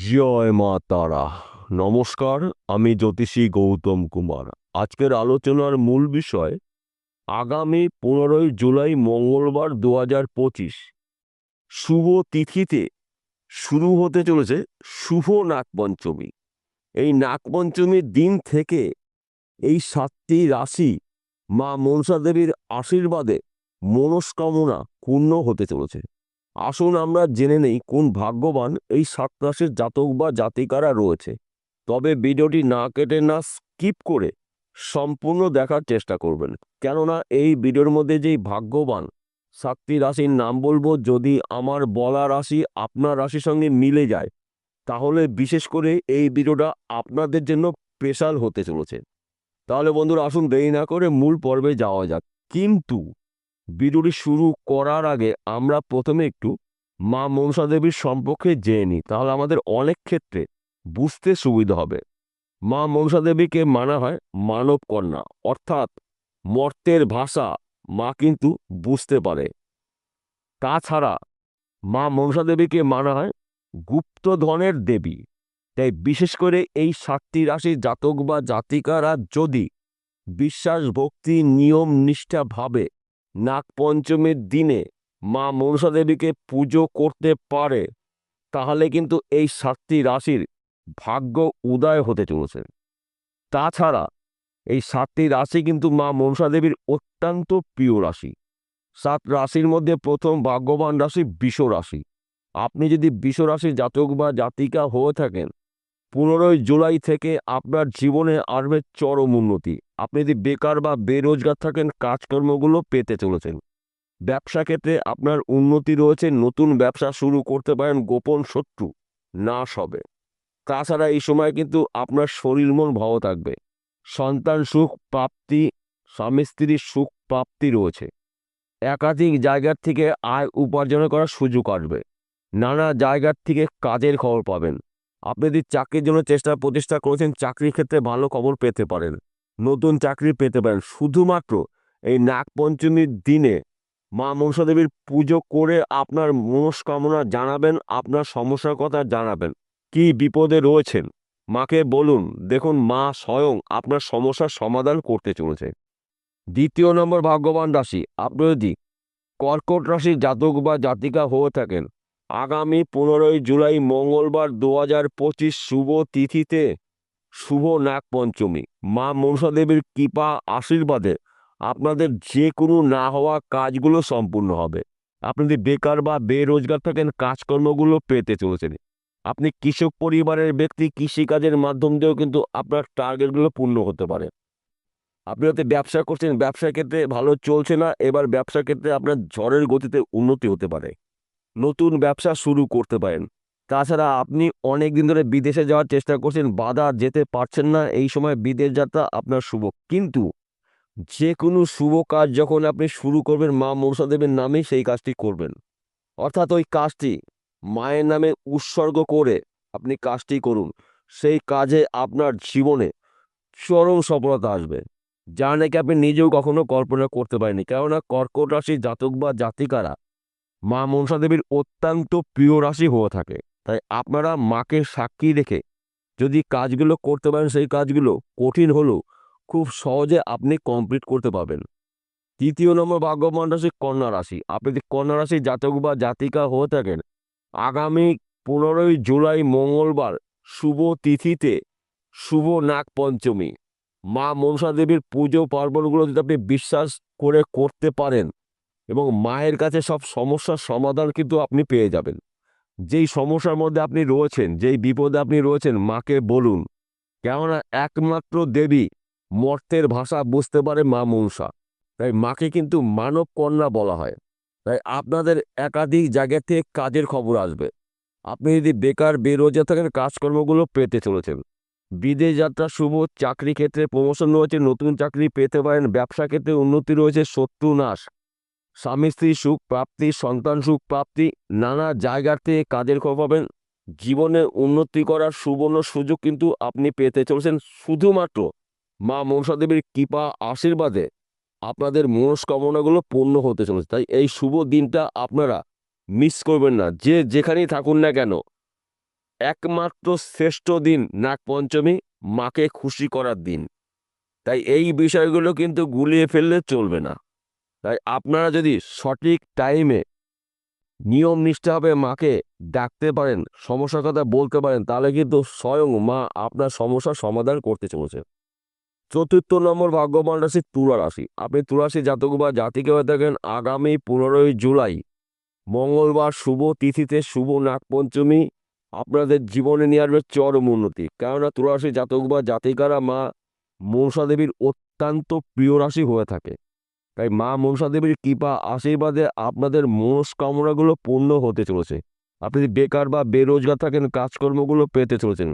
জয় মা তারা। নমস্কার, আমি জ্যোতিষী গৌতম কুমার। আজকের আলোচনার মূল বিষয় আগামী 15ই জুলাই মঙ্গলবার 2025 শুভ তিথিতে শুরু হতে চলেছে শুভ নাগপঞ্চমী। এই নাগপঞ্চমীর দিন থেকে এই 7টি রাশি মা মনসা দেবীর আশীর্বাদে মনস্কামনা পূর্ণ হতে চলেছে। আসুন আমরা জেনে নেই কোন ভাগ্যবান এই 7 রাশির জাতক বা জাতিকারা রয়েছে। তবে ভিডিওটি না কেটে না স্কিপ করে সম্পূর্ণ দেখার চেষ্টা করবেন, কেননা এই ভিডিওর মধ্যে যেই ভাগ্যবান 7টি রাশির নাম বলবো, যদি আমার বলা রাশি আপনার রাশির সঙ্গে মিলে যায় তাহলে বিশেষ করে এই ভিডিওটা আপনাদের জন্য স্পেশাল হতে চলেছে। তাহলে বন্ধুরা আসুন দেরি না করে মূল পর্বে যাওয়া যাক। কিন্তু ভিডিওটি শুরু করার আগে আমরা প্রথমে একটু মা মনসা দেবীর সম্পর্কে জেনে নিই, তাহলে আমাদের অনেক ক্ষেত্রে বুঝতে সুবিধা হবে। মা মনসা দেবীকে মানা হয় মানব কন্যা, অর্থাৎ মর্তের ভাষা মা কিন্তু বুঝতে পারে। তাছাড়া মা মনসা দেবীকে মানা হয় গুপ্তধনের দেবী। তাই বিশেষ করে এই 7টি রাশির জাতক বা জাতিকারা যদি বিশ্বাস ভক্তি নিয়ম নিষ্ঠাভাবে নাগপঞ্চমীর দিনে মা মনসা দেবীকে পুজো করতে পারে তাহলে কিন্তু এই 7টি রাশির ভাগ্য উদয় হতে চলেছে। তাছাড়া এই 7টি রাশি কিন্তু মা মনসা দেবীর অত্যন্ত প্রিয় রাশি। 7 রাশির মধ্যে প্রথম ভাগ্যবান রাশি বৃষ রাশি। আপনি যদি বৃষ রাশির জাতক বা জাতিকা হয়ে থাকেন, 15ই জুলাই থেকে আপনার জীবনে আসবে চরম উন্নতি। আপনি যদি বেকার বা বেরোজগার থাকেন, কাজকর্মগুলো পেতে চলেছেন। ব্যবসা ক্ষেত্রে আপনার উন্নতি রয়েছে, নতুন ব্যবসা শুরু করতে পারেন, গোপন শত্রু নাশ হবে। তাছাড়া এই সময় কিন্তু আপনার শরীর মন ভালো থাকবে। সন্তান সুখ প্রাপ্তি, স্বামী স্ত্রীর সুখ প্রাপ্তি রয়েছে। একাধিক জায়গার থেকে আয় উপার্জন করার সুযোগ আসবে। নানা জায়গার থেকে কাজের খবর পাবেন। আপনি যদি চাকরির জন্য চেষ্টা প্রচেষ্টা করেছেন, চাকরির ক্ষেত্রে ভালো খবর পেতে পারেন, নতুন চাকরি পেতে পারেন। শুধুমাত্র এই নাগপঞ্চমীর দিনে মা মনসা দেবীর পুজো করে আপনার মনস্কামনা জানাবেন, আপনার সমস্যার কথা জানাবেন। কি বিপদে রয়েছেন মাকে বলুন, দেখুন মা স্বয়ং আপনার সমস্যার সমাধান করতে চলেছে। দ্বিতীয় নম্বর ভাগ্যবান রাশি, আপনি যদি কর্কট রাশির জাতক বা জাতিকা হয়ে থাকেন, আগামী 15ই জুলাই মঙ্গলবার 2025 শুভ তিথিতে শুভ নাগপঞ্চমী মা মনসা দেবীর কৃপা আশীর্বাদে আপনাদের যে কোনো না হওয়া কাজগুলো সম্পূর্ণ হবে। আপনি যদি বেকার বা বেরোজগার থাকেন, কাজকর্মগুলো পেতে চলেছেন। আপনি কৃষক পরিবারের ব্যক্তি, কৃষিকাজের মাধ্যম দিয়েও কিন্তু আপনার টার্গেটগুলো পূর্ণ হতে পারে। আপনি হয়তো ব্যবসা করছেন, ব্যবসার ক্ষেত্রে ভালো চলছে না, এবার ব্যবসার ক্ষেত্রে আপনার ঝড়ের গতিতে উন্নতি হতে পারে, নতুন ব্যবসা শুরু করতে পারেন। তাছাড়া আপনি অনেক দিন ধরে বিদেশে যাওয়ার চেষ্টা করছেন, বাধা যেতে পারছেন না, এই সময় বিদেশ যাত্রা আপনার শুভ। কিন্তু যে কোনো শুভ কাজ যখন আপনি শুরু করবেন, মা মনসা দেবীর নামেই সেই কাজটি করবেন। অর্থাৎ ওই কাজটি মায়ের নামে উৎসর্গ করে আপনি কাজটি করুন। সেই কাজে আপনার জীবনে চরম সফলতা আসবে, যা নাকি আপনি নিজেও কখনো কল্পনা করতে পারেননি। কেননা কর্কট রাশির জাতক বা জাতিকারা মা মনসা দেবীর অত্যন্ত প্রিয় রাশি হয়ে থাকে। তাই আপনারা মাকে সাক্ষী রেখে যদি কাজগুলো করতে পারেন, সেই কাজগুলো কঠিন হলেও খুব সহজে আপনি কমপ্লিট করতে পারবেন। তৃতীয় নম্বর ভাগ্যবান রাশি কন্যা রাশি। আপনি যদি কন্যা রাশির জাতক বা জাতিকা হয়ে থাকেন, আগামী 15ই জুলাই মঙ্গলবার শুভ তিথিতে শুভ নাগপঞ্চমী মা মনসা দেবীর পুজো পার্বণগুলো যদি আপনি বিশ্বাস করে করতে পারেন এবং মায়ের কাছে সব সমস্যার সমাধান কিন্তু আপনি পেয়ে যাবেন। যেই সমস্যার মধ্যে আপনি রয়েছেন, যেই বিপদে আপনি রয়েছেন, মাকে বলুন। কেননা একমাত্র দেবী মর্তের ভাষা বুঝতে পারে মা মনসা। তাই মাকে কিন্তু মানব কন্যা বলা হয়। তাই আপনাদের একাধিক জায়গা থেকে কাজের খবর আসবে। আপনি যদি বেকার বেরোজগার থাকেন, কাজকর্মগুলো পেতে চলেছেন। বিদেশ যাত্রা শুভ, চাকরি ক্ষেত্রে প্রমোশন রয়েছে, নতুন চাকরি পেতে পারেন, ব্যবসা ক্ষেত্রে উন্নতি রয়েছে, শত্রু নাশ, স্বামী স্ত্রী সুখ প্রাপ্তি, সন্তান সুখ প্রাপ্তি, নানা জায়গার থেকে কাজের খবর পাবেন। জীবনে উন্নতি করার সুবর্ণ সুযোগ কিন্তু আপনি পেতে চলেছেন শুধুমাত্র মা মনসা দেবীর কৃপা আশীর্বাদে। আপনাদের মনস্কামনাগুলো পূর্ণ হতে চলেছে। তাই এই শুভ দিনটা আপনারা মিস করবেন না, যে যেখানেই থাকুন না কেন। একমাত্র শ্রেষ্ঠ দিন নাগপঞ্চমী, মাকে খুশি করার দিন। তাই এই বিষয়গুলো কিন্তু গুলিয়ে ফেললে চলবে না। তাই আপনারা যদি সঠিক টাইমে নিয়ম নিষ্ঠাভাবে মাকে ডাকতে পারেন, সমস্যার কথা বলতে পারেন, তাহলে কিন্তু স্বয়ং মা আপনার সমস্যার সমাধান করতে চলেছে। চতুর্থ নম্বর ভাগ্যবান রাশি তুলা রাশি। আপনি তুলা রাশি জাতক বা জাতিকে হয়ে থাকেন, আগামী 15ই জুলাই মঙ্গলবার শুভ তিথিতে শুভ নাগপঞ্চমী আপনাদের জীবনে নিয়ে আসবে চরম উন্নতি। কেননা তুলা রাশি জাতক বা জাতিকারা মা মনসা দেবীর অত্যন্ত প্রিয় রাশি হয়ে থাকে। তাই মা মনসা দেবীর কৃপা আশীর্বাদে আপনাদের মনস্কামনাগুলো পূর্ণ হতে চলেছে। আপনি যদি বেকার বা বেরোজগার থাকেন, কাজকর্মগুলো পেতে চলেছেন।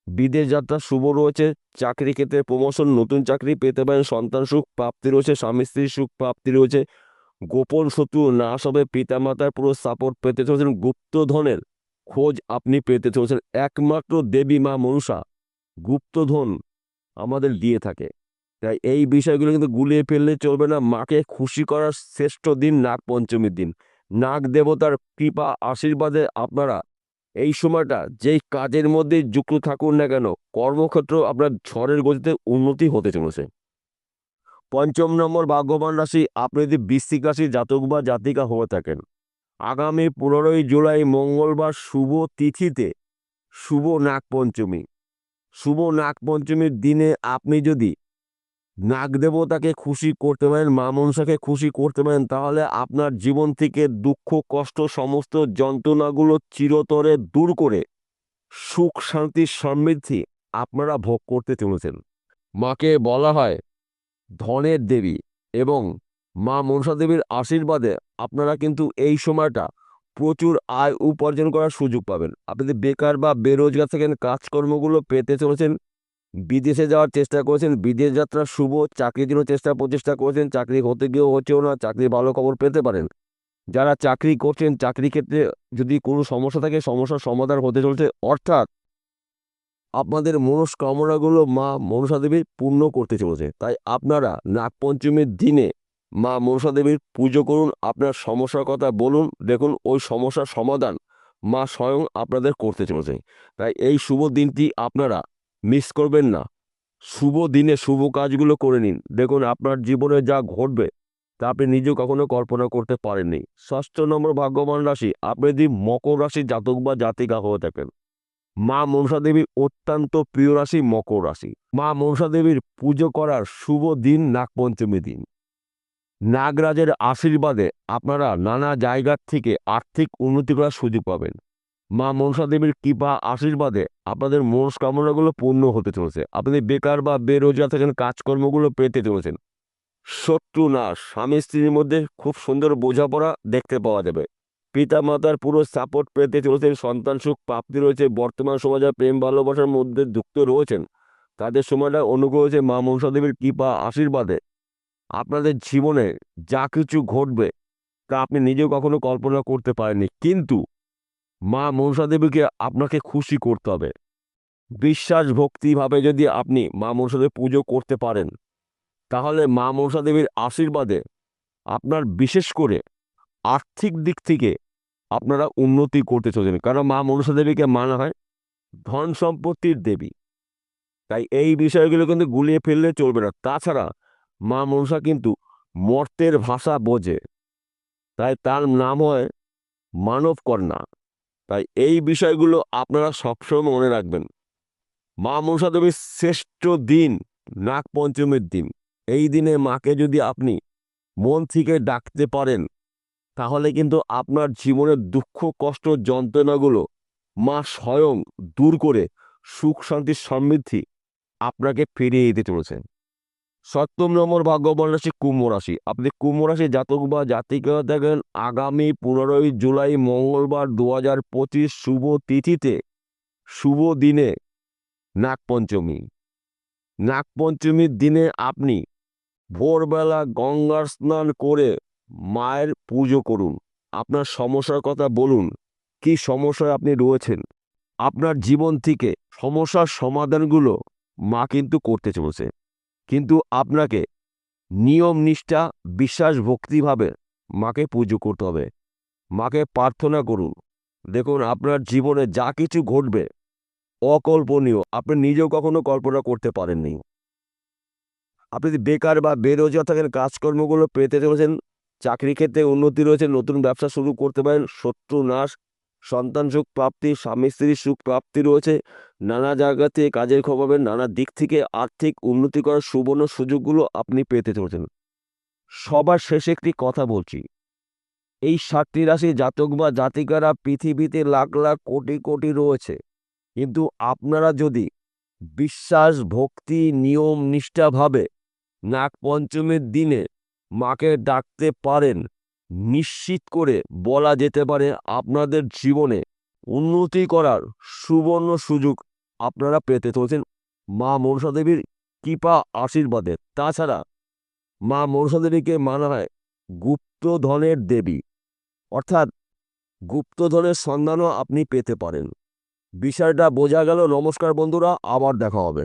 বিদেশ যাত্রা শুভ রয়েছে। চাকরি ক্ষেত্রে প্রমোশন, নতুন চাকরি পেতে পারেন। সন্তান সুখ প্রাপ্তি রয়েছে, স্বামী স্ত্রীর সুখ প্রাপ্তি রয়েছে। গোপন শত্রু নাশ হবে, পিতামাতার পুরো সাপোর্ট পেতে চলেছেন। গুপ্তধনের খোঁজ আপনি পেতে চলেছেন। একমাত্র দেবী মা মনসা গুপ্তধন আমাদের দিয়ে থাকে। তাই এই বিষয়গুলো কিন্তু গুলিয়ে ফেললে চলবে না। মাকে খুশি করার শ্রেষ্ঠ দিন নাগপঞ্চমীর দিন। নাগ দেবতার কৃপা আশীর্বাদে আপনারা এই সময়টা যেই কাজের মধ্যে যুক্ত থাকুন না কেন, কর্মক্ষেত্র আপনার ঝড়ের গতিতে উন্নতি হতে চলেছে। পঞ্চম নম্বর ভাগ্যবান রাশি, আপনি যদি বৃশ্চিক রাশির জাতক বা জাতিকা হয়ে থাকেন, আগামী 15ই জুলাই মঙ্গলবার শুভ তিথিতে শুভ নাগপঞ্চমী। শুভ নাগপঞ্চমীর দিনে আপনি যদি নাগদেবতাকে খুশি করতে পারেন, মা মনসাকে খুশি করতে পারেন, তাহলে আপনার জীবন থেকে দুঃখ কষ্ট সমস্ত যন্ত্রণাগুলো চিরতরে দূর করে সুখ শান্তি সমৃদ্ধি আপনারা ভোগ করতে চলেছেন। মাকে বলা হয় ধনের দেবী এবং মা মনসা দেবীর আশীর্বাদে আপনারা কিন্তু এই সময়টা প্রচুর আয় উপার্জন করার সুযোগ পাবেন। আপনি যদি বেকার বা বেরোজগার থাকেন, কাজকর্মগুলো পেতে চলেছেন। বিদেশে যাওয়ার চেষ্টা করেছেন, বিদেশ যাত্রা শুভ। চাকরির জন্য প্রচেষ্টা করেছেন, চাকরি হতে গিয়েও হচ্ছেও না, চাকরির ভালো খবর পেতে পারেন। যারা চাকরি করছেন, চাকরি ক্ষেত্রে যদি কোনো সমস্যা থাকে, সমস্যার সমাধান হতে চলছে। অর্থাৎ আপনাদের মনস্কামনাগুলো মা মনসা দেবী পূর্ণ করতে চলেছে। তাই আপনারা নাগপঞ্চমীর দিনে মা মনসা দেবীর পুজো করুন, আপনার সমস্যার কথা বলুন, দেখুন ওই সমস্যার সমাধান মা স্বয়ং আপনাদের করতে চলেছে। তাই এই শুভ দিনটি আপনারা মিস করবেন না। শুভ দিনে শুভ কাজগুলো করে নিন, দেখুন আপনার জীবনে যা ঘটবে তা আপনি নিজেও কখনো কল্পনা করতে পারেননি। ষষ্ঠ নম্বর ভাগ্যবান রাশি, আপনি যদি মকর রাশির জাতক বা জাতিকা হয়ে থাকেন, মা মনসা দেবীর অত্যন্ত প্রিয় রাশি মকর রাশি। মা মনসা দেবীর পুজো করার শুভ দিন নাগপঞ্চমী দিন। নাগরাজের আশীর্বাদে আপনারা নানা জায়গার থেকে আর্থিক উন্নতি করার সুযোগ পাবেন। মা মনসা দেবীর কৃপা আশীর্বাদে আপনাদের মনস্কামনাগুলো পূর্ণ হতে চলেছে। আপনি বেকার বা বেরোজগার থাকেন, কাজকর্মগুলো পেতে চলেছেন। শত্রু নাশ, স্বামী স্ত্রীর মধ্যে খুব সুন্দর বোঝাপড়া দেখতে পাওয়া যাবে। পিতা মাতার পুরো সাপোর্ট পেতে চলেছেন। সন্তান সুখ প্রাপ্তি রয়েছে। বর্তমান সমাজে প্রেম ভালোবাসার মধ্যে যুক্ত রয়েছেন, তাদের সময়টা অনুগ্রহ হয়েছে মা মনসা দেবীর কৃপা আশীর্বাদে আপনাদের জীবনে যা কিছু ঘটবে তা আপনি নিজেও কখনো কল্পনা করতে পারেননি। কিন্তু মা মনসা দেবীকে আপনাকে খুশি করতে হবে। বিশ্বাস ভক্তিভাবে যদি আপনি মা মনসা দেবীর পুজো করতে পারেন, তাহলে মা মনসা দেবীর আশীর্বাদে আপনার বিশেষ করে আর্থিক দিক থেকে আপনারা উন্নতি করতে চলেছেন। কারণ মা মনসা দেবীকে মানা হয় ধন সম্পত্তির দেবী। তাই এই বিষয়গুলো কিন্তু গুলিয়ে ফেললে চলবে না। তাছাড়া মা মনসা কিন্তু মর্তের ভাষা বোঝে, তাই তার নাম হয় মানব কন্যা। তাই এই বিষয়গুলো আপনারা সবসময় মনে রাখবেন। মা মনসা দেবীর শ্রেষ্ঠ দিন নাগপঞ্চমীর দিন। এই দিনে মাকে যদি আপনি মন থেকে ডাকতে পারেন, তাহলে কিন্তু আপনার জীবনের দুঃখ কষ্ট যন্ত্রণাগুলো মা স্বয়ং দূর করে সুখ শান্তি সমৃদ্ধি আপনাকে ফিরিয়ে দিতে চলেছেন। সপ্তম নম্বর ভাগ্যবান রাশি কুম্ভ রাশি। আপনি কুম্ভ রাশি জাতক বা জাতিকা দেখেন, আগামী 15ই জুলাই মঙ্গলবার 2025 শুভ তিথিতে শুভ দিনে নাগপঞ্চমী। নাগপঞ্চমীর দিনে আপনি ভোরবেলা গঙ্গার স্নান করে মায়ের পুজো করুন। আপনার সমস্যার কথা বলুন, কি সমস্যায় আপনি রয়েছেন। আপনার জীবন থেকে সমস্যার সমাধানগুলো মা কিন্তু করতে চলেছে। কিন্তু আপনাকে নিয়ম নিষ্ঠা বিশ্বাস ভক্তিভাবে মাকে পুজো করতে হবে। মাকে প্রার্থনা করুন, দেখুন, আপনার জীবনে যা কিছু ঘটবে অকল্পনীয়, আপনি নিজেও কখনো কল্পনা করতে পারেননি। আপনি যদি বেকার বা বেরোজগার থাকেন, কাজকর্মগুলো পেতে চলেছেন, চাকরি ক্ষেত্রে উন্নতি রয়েছে, নতুন ব্যবসা শুরু করতে পারেন, শত্রু নাশ, সন্তান সুখ প্রাপ্তি, স্বামী স্ত্রীর সুখ প্রাপ্তি রয়েছে, নানা জায়গা থেকে কাজের খবর পাবেন, নানা দিক থেকে আর্থিক উন্নতি করার সুবর্ণ সুযোগগুলো আপনি পেতে চলেছেন। সবার শেষে একটি কথা বলছি, এই 7টি রাশি জাতক বা জাতিকারা পৃথিবীতে লাখ লাখ কোটি কোটি রয়েছে, কিন্তু আপনারা যদি বিশ্বাস, ভক্তি, নিয়ম, নিষ্ঠাভাবে নাগপঞ্চমীর দিনে মাকে ডাকতে পারেন, নিশ্চিত করে বলা যেতে পারে আপনাদের জীবনে উন্নতি করার সুবর্ণ সুযোগ আপনারা পেতে চলেছেন মা মনসা দেবীর কৃপা আশীর্বাদে। তাছাড়া মা মনসা দেবীকে মানা হয় গুপ্তধনের দেবী, অর্থাৎ গুপ্তধনের সন্ধানও আপনি পেতে পারেন। বিষয়টা বোঝা গেল? নমস্কার বন্ধুরা, আবার দেখা হবে।